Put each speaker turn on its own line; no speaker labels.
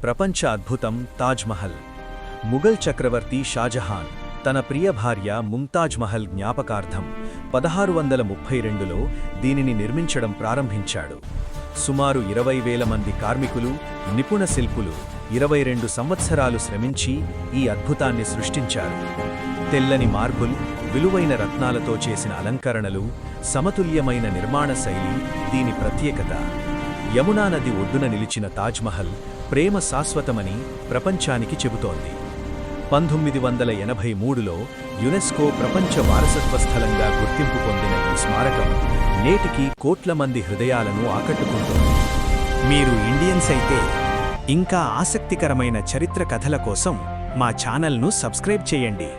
ప్రపంచ అద్భుతం తాజ్మహల్. ముఘల్ చక్రవర్తి షాజహాన్ తన ప్రియ భార్య ముంతాజ్ మహల్ జ్ఞాపకార్థం 1632లో దీనిని నిర్మించడం ప్రారంభించాడు. సుమారు 20,000 మంది కార్మికులు, నిపుణ శిల్పులు 22 సంవత్సరాలు శ్రమించి ఈ అద్భుతాన్ని సృష్టించారు. తెల్లని మార్బుల్, విలువైన రత్నాలతో చేసిన అలంకరణలు, సమతుల్యమైన నిర్మాణ శైలి దీని ప్రత్యేకత. యమునా నది ఒడ్డున నిలిచిన తాజ్మహల్ ప్రేమ శాశ్వతమని ప్రపంచానికి చెబుతోంది. 1983లో యునెస్కో ప్రపంచ వారసత్వ స్థలంగా గుర్తింపు పొందిన ఈ స్మారకం నేటికీ కోట్ల మంది హృదయాలను ఆకట్టుకుంటోంది.
మీరు ఇండియన్స్ అయితే ఇంకా ఆసక్తికరమైన చరిత్ర కథల కోసం మా ఛానల్ను సబ్స్క్రైబ్ చేయండి.